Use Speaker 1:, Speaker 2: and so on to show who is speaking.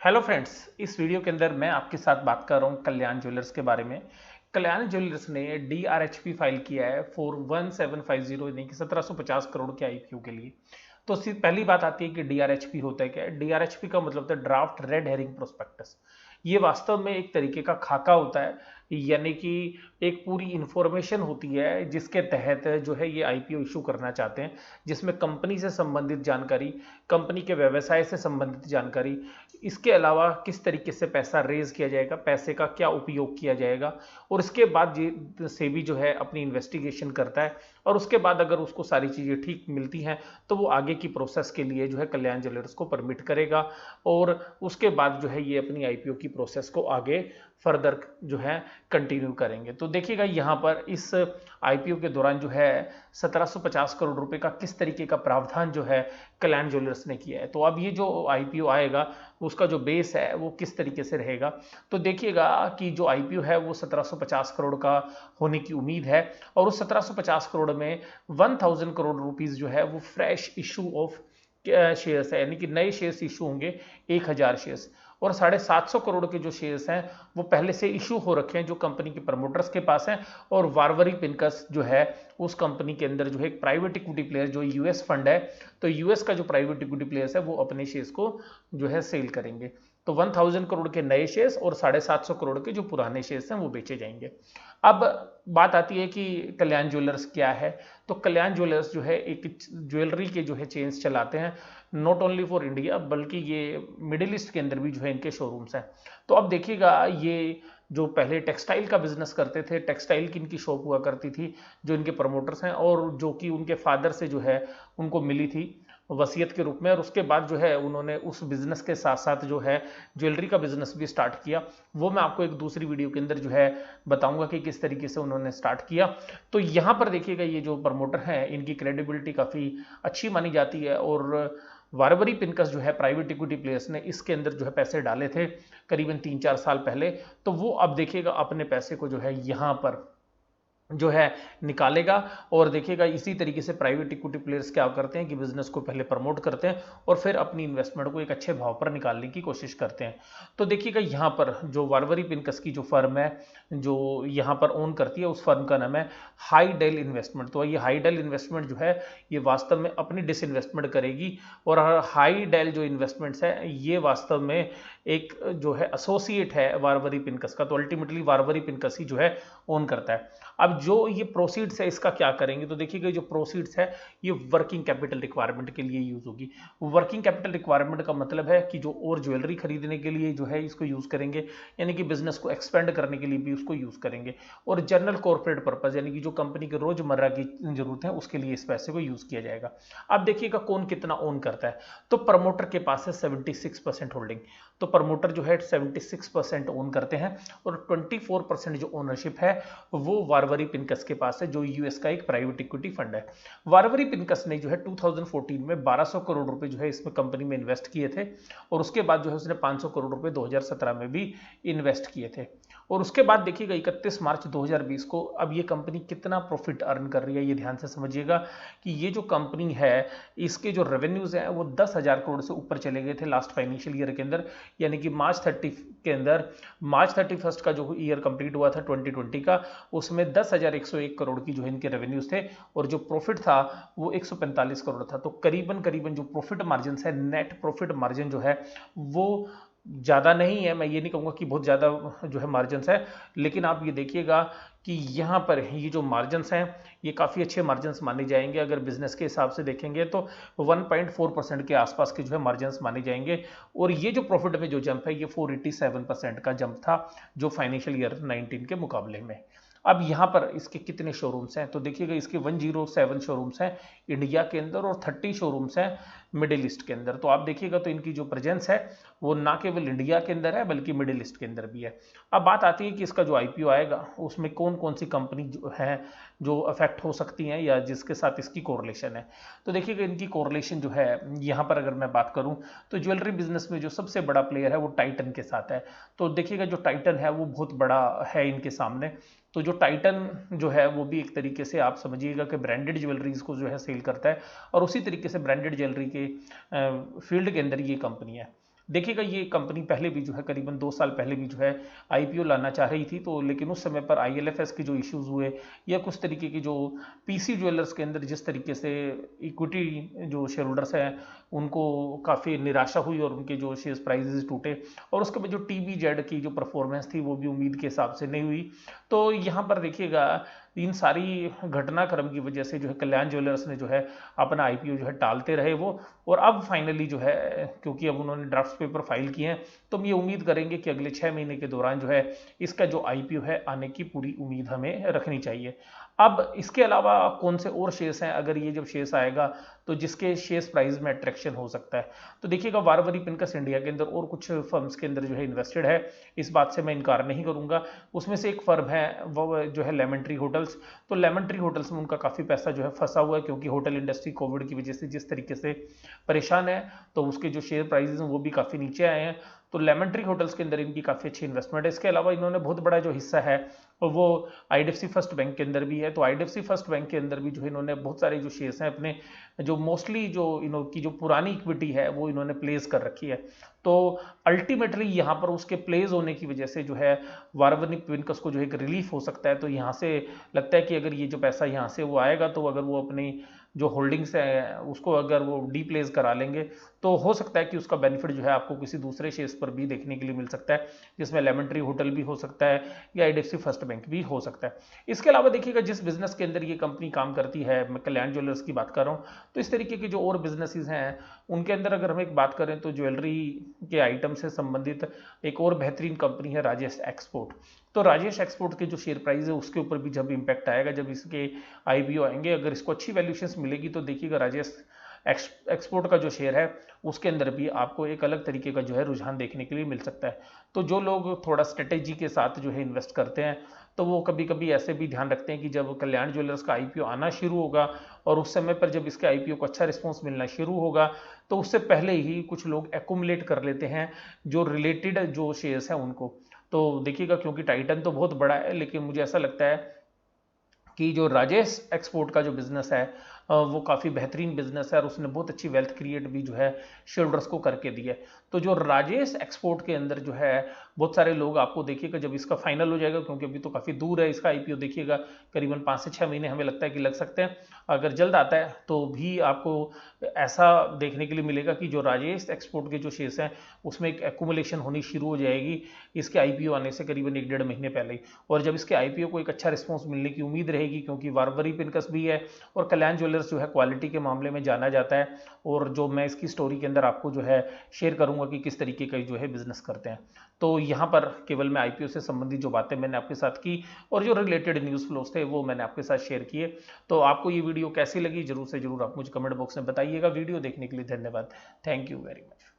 Speaker 1: Hello friends, इस video के अंदर मैं आपके साथ बात कर रहा हूँ कल्याण ज्वेलर्स के बारे में। कल्याण ज्वेलर्स ने DRHP फाइल किया है फॉर 1750 यानी कि 1750 करोड़ के आईपीओ के लिए। तो पहली बात आती है कि DRHP होता है क्या है। DRHP का मतलब होता है ड्राफ्ट रेड हेरिंग प्रोस्पेक्टस। ये वास्तव में एक तरीके का खाका होता है, यानी कि एक पूरी इंफॉर्मेशन होती है जिसके तहत जो है ये आईपीओ इशू करना चाहते हैं, जिसमें कंपनी से संबंधित जानकारी, कंपनी के व्यवसाय से संबंधित जानकारी, इसके अलावा किस तरीके से पैसा रेज किया जाएगा, पैसे का क्या उपयोग किया जाएगा, और इसके बाद सेबी जो है अपनी इन्वेस्टिगेशन करता है। और उसके बाद अगर उसको सारी चीज़ें ठीक मिलती हैं तो वो आगे की प्रोसेस के लिए जो है कल्याण ज्वेलर्स को परमिट करेगा, और उसके बाद जो है ये अपनी आईपीओ की प्रोसेस को आगे फर्दर जो है कंटिन्यू करेंगे। तो देखिएगा यहाँ पर इस आईपीओ के दौरान जो है 1750 करोड़ रुपए का किस तरीके का प्रावधान जो है कल्याण ज्वेलर्स ने किया है। तो अब ये जो आईपीओ आएगा उसका जो बेस है वो किस तरीके से रहेगा। तो देखिएगा कि जो आईपीओ है वो 1750 करोड़ का होने की उम्मीद है, और उस 1750 करोड़ में 1000 करोड़ रुपीस जो है वो फ्रेश इशू ऑफ शेयर्स है, यानी कि नए शेयर्स इशू होंगे 1000 शेयर्स। और 750 करोड़ के जो शेयर्स हैं वो पहले से इशू हो रखे हैं जो कंपनी के प्रमोटर्स के पास हैं। और वारवरी पिनकस जो है उस कंपनी के अंदर जो है एक प्राइवेट इक्विटी प्लेयर जो यूएस फंड है, तो यूएस का जो प्राइवेट इक्विटी प्लेयर्स है वो अपने शेयर्स को जो है सेल करेंगे। तो 1000 करोड़ के नए शेयर्स और 750 करोड़ के जो पुराने शेयर्स हैं वो बेचे जाएंगे। अब बात आती है कि कल्याण ज्वेलर्स क्या है। तो कल्याण ज्वेलर्स जो है एक ज्वेलरी के जो है चेन्स चलाते हैं, नॉट ओनली फॉर इंडिया बल्कि ये मिडिल ईस्ट के अंदर भी जो है इनके शोरूम्स हैं। तो अब देखिएगा ये जो पहले टेक्सटाइल का बिजनेस करते थे, टेक्सटाइल की इनकी शॉप हुआ करती थी, जो इनके प्रमोटर्स हैं और जो कि उनके फादर से जो है उनको मिली थी वसीयत के रूप में। और उसके बाद जो है उन्होंने उस बिजनेस के साथ साथ जो है ज्वेलरी का बिजनेस भी स्टार्ट किया। वो मैं आपको एक दूसरी वीडियो के अंदर जो है बताऊंगा कि किस तरीके से उन्होंने स्टार्ट किया। तो यहाँ पर देखिएगा ये जो प्रमोटर हैं इनकी क्रेडिबिलिटी काफ़ी अच्छी मानी जाती है, और वारवरी पिनकस जो है प्राइवेट इक्विटी प्लेयर्स ने इसके अंदर जो है पैसे डाले थे करीबन 3-4 साल पहले। तो वो अब देखिएगा अपने पैसे को जो है यहाँ पर जो है निकालेगा। और देखिएगा इसी तरीके से प्राइवेट इक्विटी प्लेयर्स क्या करते हैं कि बिजनेस को पहले प्रमोट करते हैं और फिर अपनी इन्वेस्टमेंट को एक अच्छे भाव पर निकालने की कोशिश करते हैं। तो देखिएगा यहाँ पर जो वारवरी पिनकस की जो फर्म है जो यहाँ पर ओन करती है, उस फर्म का नाम है हाई डेल इन्वेस्टमेंट। तो ये हाई डेल इन्वेस्टमेंट जो है ये वास्तव में अपनी डिसइन्वेस्टमेंट करेगी, और हाई डेल जो इन्वेस्टमेंट्स है ये वास्तव में एक जो है एसोसिएट है वारवरी पिनकस का। तो अल्टीमेटली वारवरी पिनकस ही जो है ओन करता है। अब जो ये प्रोसीड्स है इसका क्या करेंगे, तो देखिएगा जो प्रोसीड्स है ये वर्किंग कैपिटल रिक्वायरमेंट के लिए यूज होगी। वर्किंग कैपिटल रिक्वायरमेंट का मतलब है कि जो और ज्वेलरी खरीदने के लिए जो है इसको यूज करेंगे, यानी कि बिजनेस को एक्सपेंड करने के लिए भी उसको यूज करेंगे। और जनरल कॉर्पोरेट पर्पज यानी कि जो कंपनी के रोजमर्रा की जरूरत है उसके लिए इस पैसे को यूज किया जाएगा। अब देखिएगा कौन कितना ओन करता है। तो प्रमोटर के पास है 76% होल्डिंग। तो प्रमोटर जो है 76% ओन करते हैं, और 24% जो ओनरशिप है वो वारवरी पिनकस के पास है जो यूएस का एक प्राइवेट इक्विटी फंड है। वारवरी पिनकस ने जो है 2014 में 1200 करोड़ रुपए जो है इसमें कंपनी में इन्वेस्ट किए थे, और उसके बाद जो है उसने 500 करोड़ रुपए 2017 में भी इन्वेस्ट किए थे। और उसके बाद देखिएगा 31 मार्च 2020 को अब ये कंपनी कितना प्रॉफिट अर्न कर रही है ये ध्यान से समझिएगा कि ये जो कंपनी है इसके जो रेवेन्यूज है वो 10,000 करोड़ से ऊपर चले गए थे लास्ट फाइनेंशियल ईयर के अंदर, यानी कि मार्च 30 के अंदर, मार्च 31 का जो ईयर कंप्लीट हुआ था 2020 का, उसमें 10,101 करोड़ की जो इनके रेवेन्यूज थे, और जो प्रॉफिट था वो 145 करोड़ था। तो करीबन करीबन जो प्रॉफिट मार्जिन है, नेट प्रॉफिट मार्जिन जो है वो ज़्यादा नहीं है। मैं ये नहीं कहूँगा कि बहुत ज़्यादा जो है मार्जिन्स है, लेकिन आप ये देखिएगा कि यहाँ पर ये जो मार्जिन्स हैं ये काफ़ी अच्छे मार्जिन्स माने जाएंगे। अगर बिजनेस के हिसाब से देखेंगे तो 1.4% के आसपास के जो है मार्जिन्स माने जाएंगे। और ये जो प्रॉफिट में जो जंप है ये 487% का जंप था जो फाइनेंशियल ईयर 19 के मुकाबले में। अब यहाँ पर इसके कितने शोरूम्स हैं, तो देखिएगा इसके 107 शोरूम्स हैं इंडिया के अंदर और 30 शोरूम्स हैं मिडिल ईस्ट के अंदर। तो आप देखिएगा तो इनकी जो प्रेजेंस है वो ना केवल इंडिया के अंदर है बल्कि मिडिल ईस्ट के अंदर भी है। अब बात आती है कि इसका जो आईपीओ आएगा उसमें कौन कौन सी कंपनी जो है जो अफेक्ट हो सकती हैं या जिसके साथ इसकी कोरिलेशन है। तो देखिएगा इनकी कोरिलेशन जो है यहाँ पर अगर मैं बात करूँ तो ज्वेलरी बिजनेस में जो सबसे बड़ा प्लेयर है वो टाइटन के साथ है। तो देखिएगा जो टाइटन है वो बहुत बड़ा है इनके सामने। तो जो टाइटन जो है वो भी एक तरीके से आप समझिएगा कि ब्रांडेड ज्वेलरीज को जो है सेल करता है, और उसी तरीके से ब्रांडेड ज्वेलरी के फील्ड के अंदर ये कंपनी है। देखिएगा ये कंपनी पहले भी जो है करीबन 2 साल पहले भी जो है आईपीओ लाना चाह रही थी, तो लेकिन उस समय पर आईएलएफएस के जो इश्यूज हुए या कुछ तरीके की जो पीसी ज्वेलर्स के अंदर जिस तरीके से इक्विटी जो शेयर होल्डर्स हैं उनको काफ़ी निराशा हुई और उनके जो शेयर प्राइजेस टूटे, और उसके बाद जो टीबीजेड की जो परफॉर्मेंस थी वो भी उम्मीद के हिसाब से नहीं हुई। तो यहाँ पर देखिएगा इन सारी घटनाक्रम की वजह से जो है कल्याण ज्वेलर्स ने जो है अपना आईपीओ जो है टालते रहे वो, और अब फाइनली जो है क्योंकि अब उन्होंने ड्राफ्ट पेपर फाइल किए हैं तो हम ये उम्मीद करेंगे कि अगले 6 महीने के दौरान जो है इसका जो आईपीओ है आने की पूरी उम्मीद हमें रखनी चाहिए। अब इसके अलावा कौन से और शेयर्स हैं, अगर ये जब शेयर्स आएगा तो जिसके शेयर्स प्राइस में अट्रैक्शन हो सकता है, तो देखिएगा वारवरी पिनकस इंडिया के अंदर और कुछ फर्म्स के अंदर जो है इन्वेस्टेड है, इस बात से मैं इनकार नहीं करूंगा। उसमें से एक फर्म है वो जो है लेमन ट्री होटल्स। तो लेमन ट्री होटल्स में उनका काफ़ी पैसा जो है फंसा हुआ है, क्योंकि होटल इंडस्ट्री कोविड की वजह से जिस तरीके से परेशान है तो उसके जो शेयर प्राइसेस हैं वो भी काफ़ी नीचे आए हैं। तो लेमन ट्री होटल्स के अंदर इनकी काफ़ी अच्छी इन्वेस्टमेंट है। इसके अलावा इन्होंने बहुत बड़ा जो हिस्सा है वो आईडीएफसी फर्स्ट बैंक के अंदर भी है। तो आईडीएफसी फर्स्ट बैंक के अंदर भी जो है इन्होंने बहुत सारे जो शेयर्स हैं अपने जो मोस्टली जो इनकी जो पुरानी इक्विटी है वो इन्होंने प्लेस कर रखी है। तो अल्टीमेटली यहाँ पर उसके प्लेस होने की वजह से जो है वारवनी पिनकस को जो एक रिलीफ हो सकता है। तो यहाँ से लगता है कि अगर ये जो पैसा यहाँ से वो आएगा तो अगर वो अपनी जो होल्डिंग्स है उसको अगर वो डीप्लेस करा लेंगे तो हो सकता है कि उसका बेनिफिट जो है आपको किसी दूसरे शेयर्स पर भी देखने के लिए मिल सकता है, जिसमें लेमन ट्री होटल भी हो सकता है या आईडीएफसी फर्स्ट बैंक भी हो सकता है। इसके अलावा देखिएगा जिस बिजनेस के अंदर ये कंपनी काम करती है, मैं कल्याण ज्वेलर्स की बात कर रहा हूँ, तो इस तरीके के जो और बिजनेसेस हैं उनके अंदर अगर हम एक बात करें तो ज्वेलरी के आइटम से संबंधित एक और बेहतरीन कंपनी है राजेश एक्सपोर्ट। तो राजेश एक्सपोर्ट के जो शेयर प्राइस है उसके ऊपर भी जब इम्पैक्ट आएगा, जब इसके आईपीओ आएंगे, अगर इसको अच्छी वैल्यूएशन मिलेगी तो देखिएगा राजेश एक्सपोर्ट का जो शेयर है उसके अंदर भी आपको एक अलग तरीके का जो है रुझान देखने के लिए मिल सकता है। तो जो लोग थोड़ा स्ट्रेटेजी के साथ जो है इन्वेस्ट करते हैं तो वो कभी कभी ऐसे भी ध्यान रखते हैं कि जब कल्याण ज्वेलर्स का आईपीओ आना शुरू होगा और उस समय पर जब इसके आईपीओ को अच्छा रिस्पॉन्स मिलना शुरू होगा तो उससे पहले ही कुछ लोग एक्यूमुलेट कर लेते हैं जो रिलेटेड जो शेयर्स हैं उनको। तो देखिएगा क्योंकि टाइटन तो बहुत बड़ा है, लेकिन मुझे ऐसा लगता है कि जो राजेश एक्सपोर्ट का जो बिजनेस है वो काफ़ी बेहतरीन बिजनेस है और उसने बहुत अच्छी वेल्थ क्रिएट भी जो है शेयर होल्डर्स को करके दी है। तो जो राजेश एक्सपोर्ट के अंदर जो है बहुत सारे लोग आपको देखिएगा जब इसका फाइनल हो जाएगा, क्योंकि अभी तो काफ़ी दूर है इसका आईपीओ, देखिएगा करीबन 5 से 6 महीने हमें लगता है कि लग सकते हैं। अगर जल्द आता है तो भी आपको ऐसा देखने के लिए मिलेगा कि जो राजेश एक्सपोर्ट के जो शेयर्स हैं उसमें एक एक्यूमुलेशन होनी शुरू हो जाएगी इसके आईपीओ आने से करीबन 1-1.5 महीने पहले ही। और जब इसके आईपीओ को एक अच्छा रिस्पॉन्स मिलने की उम्मीद रहेगी, क्योंकि वारवरी पिनकस भी है और कल्याण ज्वेलर्स जो है क्वालिटी के मामले में जाना जाता है, और जो मैं इसकी स्टोरी के अंदर आपको जो है शेयर करूंगा कि किस तरीके का जो है बिजनेस करते हैं। तो यहाँ पर केवल मैं आईपीओ से संबंधित जो बातें मैंने आपके साथ की और जो रिलेटेड न्यूज़ फ्लोज थे वो मैंने आपके साथ शेयर किए। तो आपको ये वीडियो कैसी लगी जरूर से जरूर आप मुझे कमेंट बॉक्स में बताइएगा। वीडियो देखने के लिए धन्यवाद। Thank you very much.